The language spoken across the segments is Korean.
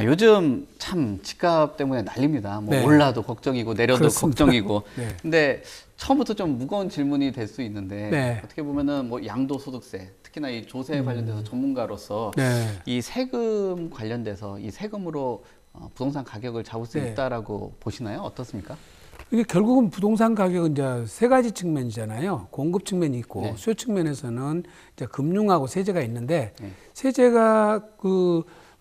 요즘 참 집값 때문에 난립니다. 뭐 네. 올라도 걱정이고 내려도 그렇습니다. 걱정이고. 네. 근데 처음부터 좀 무거운 질문이 될 수 있는데 네. 어떻게 보면은 뭐 양도소득세, 특히나 이 조세 관련돼서 전문가로서 네. 이 세금 관련돼서 이 세금으로 부동산 가격을 잡을 수 네. 있다라고 보시나요? 어떻습니까? 이게 결국은 부동산 가격은 이제 세 가지 측면이잖아요. 공급 측면이 있고 네. 수요 측면에서는 이제 금융하고 세제가 있는데 네. 세제가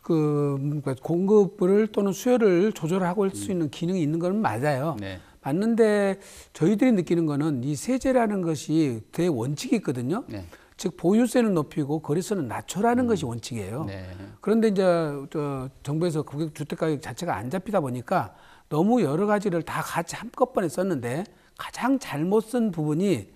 그러니까 공급을 또는 수요를 조절하고 할 수 있는 기능이 있는 건 맞아요. 네. 맞는데 저희들이 느끼는 거는 이 세제라는 것이 되게 원칙이 있거든요. 네. 즉 보유세는 높이고 거래세는 낮춰라는 것이 원칙이에요. 네. 그런데 이제 정부에서 주택 가격 자체가 안 잡히다 보니까 너무 여러 가지를 다 같이 한꺼번에 썼는데 가장 잘못 쓴 부분이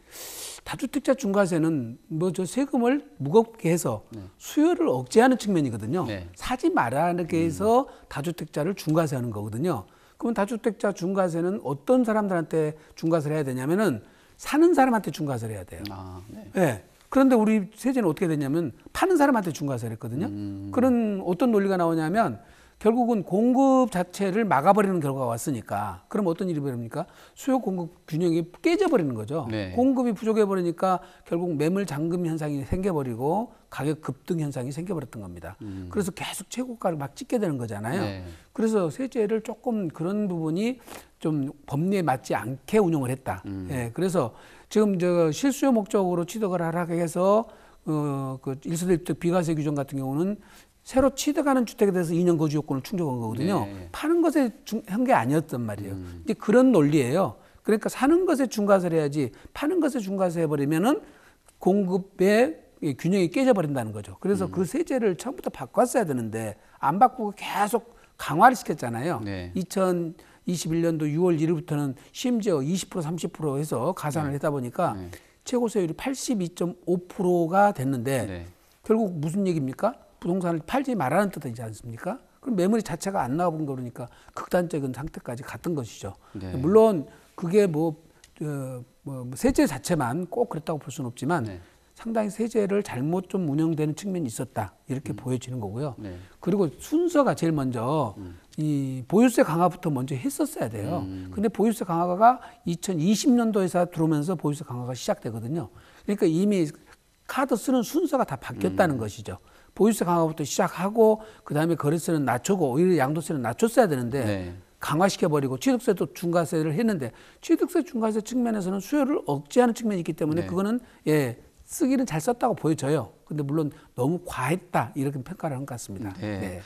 다주택자 중과세는 뭐 저 세금을 무겁게 해서 수요를 억제하는 측면이거든요. 네. 사지 말라게 해서 다주택자를 중과세하는 거거든요. 그러면 다주택자 중과세는 어떤 사람들한테 중과세를 해야 되냐면은 사는 사람한테 중과세를 해야 돼요. 네. 네. 그런데 우리 세제는 어떻게 되냐면 파는 사람한테 중과세를 했거든요. 그런 어떤 논리가 나오냐면 결국은 공급 자체를 막아버리는 결과가 왔으니까 그럼 어떤 일이 벌어집니까? 수요 공급 균형이 깨져버리는 거죠. 네. 공급이 부족해버리니까 결국 매물 잠금 현상이 생겨버리고 가격 급등 현상이 생겨버렸던 겁니다. 그래서 계속 최고가를 막 찍게 되는 거잖아요. 네. 그래서 세제를 조금 그런 부분이 좀 법리에 맞지 않게 운영을 했다. 예, 그래서 지금 저 실수요 목적으로 취득을 하라고 해서 그 1세대 주택 비과세 규정 같은 경우는 새로 취득하는 주택에 대해서 2년 거주 요건을 충족한 거거든요. 네. 파는 것에 한 게 아니었단 말이에요. 이제 그런 논리예요. 그러니까 사는 것에 중과세를 해야지 파는 것에 중과세 해버리면은 공급의 균형이 깨져버린다는 거죠. 그래서 그 세제를 처음부터 바꿨어야 되는데 안 바꾸고 계속 강화를 시켰잖아요. 네. 2021년도 6월 1일부터는 심지어 20% 30% 해서 가산을 하다 보니까 최고 세율이 82.5%가 됐는데 네. 결국 무슨 얘기입니까? 부동산을 팔지 말라는 뜻이지 않습니까? 그럼 매물이 자체가 안 나와본 거니까 극단적인 상태까지 갔던 것이죠. 네. 물론 그게 뭐 세제 자체만 꼭 그랬다고 볼 수는 없지만 네. 상당히 세제를 잘못 좀 운영되는 측면이 있었다 이렇게 보여지는 거고요. 네. 그리고 순서가 제일 먼저 이 보유세 강화부터 먼저 했었어야 돼요. 근데 보유세 강화가 2020년도에서 들어오면서 보유세 강화가 시작되거든요. 그러니까 이미 카드 쓰는 순서가 다 바뀌었다는 것이죠. 보유세 강화부터 시작하고 그다음에 거래세는 낮추고 오히려 양도세는 낮췄어야 되는데 네. 강화시켜버리고 취득세도 중과세를 했는데 취득세 중과세 측면에서는 수요를 억제하는 측면이 있기 때문에 네. 그거는 쓰기는 잘 썼다고 보여져요. 근데 물론 너무 과했다 이렇게 평가를 한 것 같습니다. 네. 네.